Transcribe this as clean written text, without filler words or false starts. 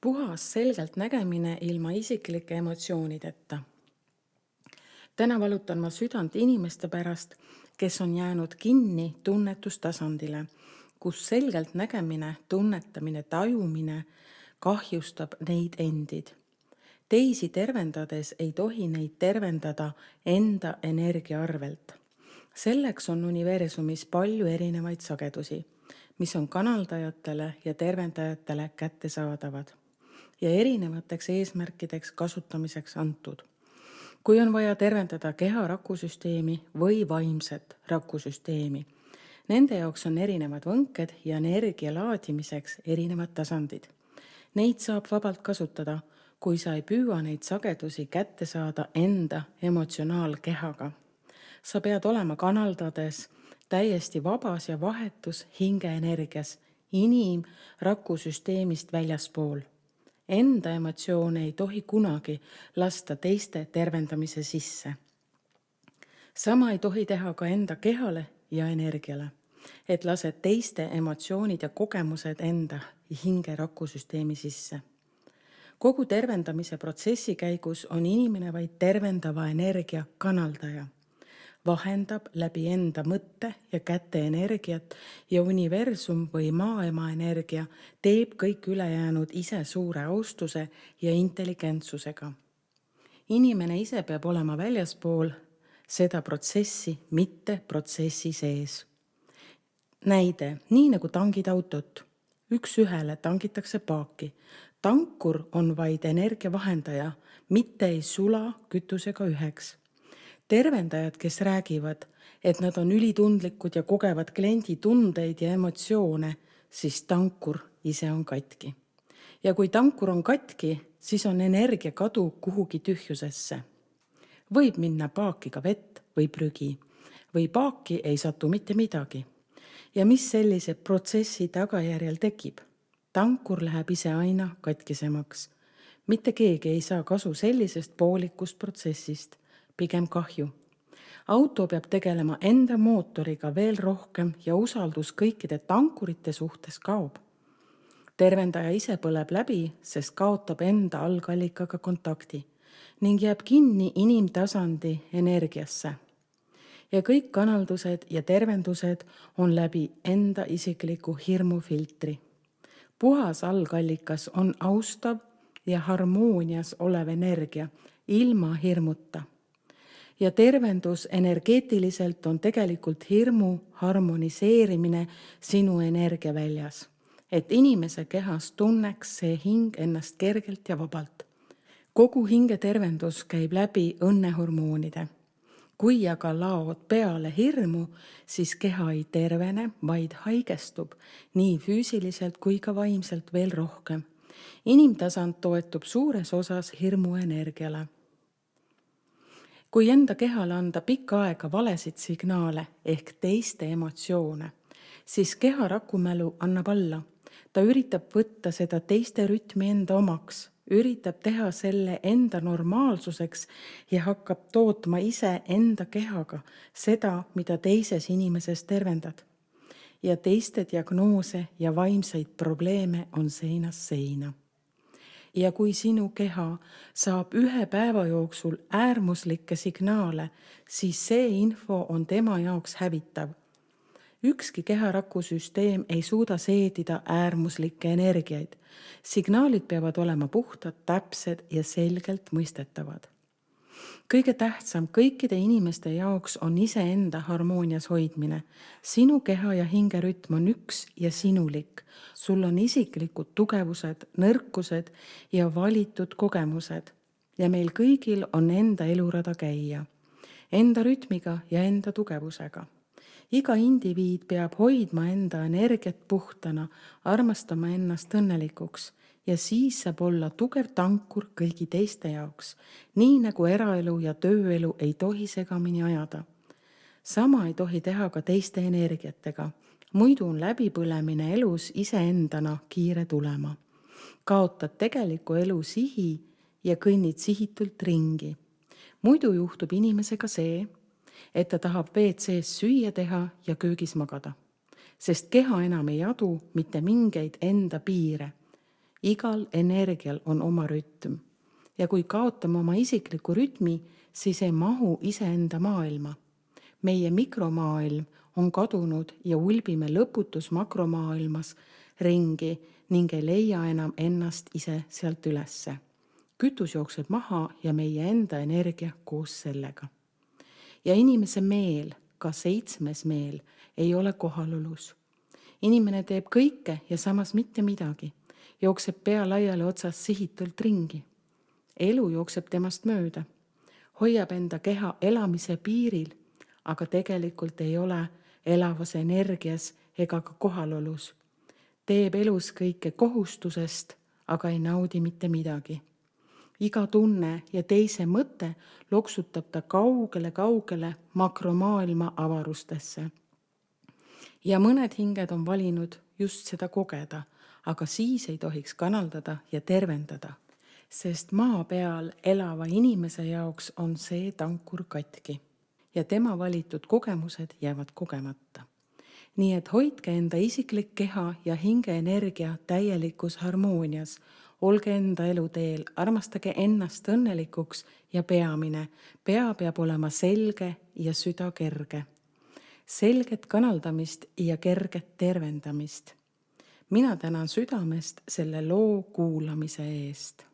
Puhas selgelt nägemine ilma isiklike emotsioonideta. Täna valutan ma südant inimeste pärast, kes on jäänud kinni tunnetustasandile, kus selgelt nägemine, tunnetamine, tajumine kahjustab neid endid. Teisi tervendades ei tohi neid tervendada enda energia arvelt. Selleks on universumis palju erinevaid sagedusi, mis on kanaldajatele ja tervendajatele kättesaadavad ja erinevateks eesmärkideks kasutamiseks antud. Kui on vaja tervendada keha rakusüsteemi või vaimset rakusüsteemi, nende jaoks on erinevad võnked ja energia laadimiseks erinevad tasandid. Neid saab vabalt kasutada, kui sa ei püüa neid sagedusi kätte saada enda emotsionaalkehaga. Sa pead olema kanaldades täiesti vabas ja vahetus hingeenergias, rakusüsteemist väljaspool. Enda emotsioone ei tohi kunagi lasta teiste tervendamise sisse. Sama ei tohi teha ka enda kehale ja energiale, et lased teiste emotsioonid ja kogemused enda hinge rakusüsteemi sisse. Kogu tervendamise protsessi käigus on inimene vaid tervendava energia kanaldaja. Vahendab läbi enda mõtte ja käte energiat ja universum või maaema energia teeb kõik ülejäänud ise suure austuse ja intelligentsusega. Inimene ise peab olema väljaspool seda protsessi, mitte protsessi sees. Näide, nii nagu tangid autot. Üks ühele tangitakse paaki. Tankur on vaid energia vahendaja, mitte ei sula kütusega üheks. Tervendajad, kes räägivad, et nad on ülitundlikud ja kogevad kliendi tundeid ja emotsioone, siis tankur ise on katki. Ja kui tankur on katki, siis on energia kadu kuhugi tühjusesse. Võib minna paaki ka vett või prügi, või paaki ei satu mitte midagi. Ja mis sellise protsessi tagajärjel tekib? Tankur läheb ise aina katkisemaks. Mitte keegi ei saa kasu sellisest poolikust protsessist, pigem kahju. Auto peab tegelema enda mootoriga veel rohkem ja usaldus kõikide tankurite suhtes kaob. Tervendaja ise põleb läbi, sest kaotab enda algallikaga kontakti ning jääb kinni inimtasandi energiasse. Ja kõik kanaldused ja tervendused on läbi enda isikliku hirmufiltri. Puhas algallikas on austav ja harmoonias olev energia ilma hirmuta. Ja tervendus energeetiliselt on tegelikult hirmu harmoniseerimine sinu energiaväljas, et inimese kehas tunneks see hing ennast kergelt ja vabalt. Kogu hingetervendus käib läbi õnnehormoonide. Kui aga laod peale hirmu, siis keha ei tervene, vaid haigestub nii füüsiliselt kui ka vaimselt veel rohkem. Inimtasand toetub suures osas hirmuenergiale. Kui enda kehale anda pikka aega valesid signaale ehk teiste emotsioone, siis keha rakumälu annab alla. Ta üritab võtta seda teiste rütmi enda omaks, üritab teha selle enda normaalsuseks ja hakkab tootma ise enda kehaga seda, mida teises inimeses tervendad. Ja teiste diagnoose ja vaimseid probleeme on seinast seina. Ja kui sinu keha saab ühe päeva jooksul äärmuslikke signaale, siis see info on tema jaoks hävitav. Ükski keharakusüsteem ei suuda seedida äärmuslikke energiaid. Signaalid peavad olema puhtad, täpsed ja selgelt mõistetavad. Kõige tähtsam kõikide inimeste jaoks on iseenda harmoonias hoidmine. Sinu keha ja hingerütm on üks ja sinulik. Sul on isiklikud tugevused, nõrkused ja valitud kogemused. Ja meil kõigil on enda elurada käia. Enda rütmiga ja enda tugevusega. Iga indiviid peab hoidma enda energiat puhtana, armastama ennast õnnelikuks ja siis saab olla tugev tankur kõigi teiste jaoks, nii nagu eraelu ja tööelu ei tohi segamini ajada. Sama ei tohi teha ka teiste energiatega, muidu on läbipõlemine elus iseendana kiire tulema. Kaotad tegeliku elu sihi ja kõnnid sihitult ringi. Muidu juhtub inimesega see, et ta tahab WC-s süüa teha ja köögis magada, sest keha enam ei adu mitte mingeid enda piire Igal energial on oma rütm ja kui kaotame oma isikliku rütmi, siis ei mahu iseenda maailma. Meie mikromaailm on kadunud ja ulbime lõputus makromaailmas ringi ning ei leia enam ennast ise sealt ülesse. Kütus jookseb maha ja meie enda energia koos sellega. Ja inimese meel, ka 7. meel, ei ole kohalolus. Inimene teeb kõike ja samas mitte midagi, jookseb pea laiali otsast sihitult ringi. Elu jookseb temast mööda, hoiab enda keha elamise piiril, aga tegelikult ei ole elavas energias ega ka kohalolus. Teeb elus kõike kohustusest, aga ei naudi mitte midagi. Iga tunne ja teise mõte loksutab ta kaugele makromaailma avarustesse. Ja mõned hinged on valinud just seda kogeda, aga siis ei tohiks kanaldada ja tervendada, sest maa peal elava inimese jaoks on see tankur katki ja tema valitud kogemused jäävad kogemata. Nii et hoidke enda isiklik keha ja hinge energia täielikus harmoonias, olge enda eluteel, armastage ennast õnnelikuks ja peamine, pea peab olema selge ja süda kerge. Selget kanaldamist ja kerget tervendamist. Mina tänan südamest selle loo kuulamise eest.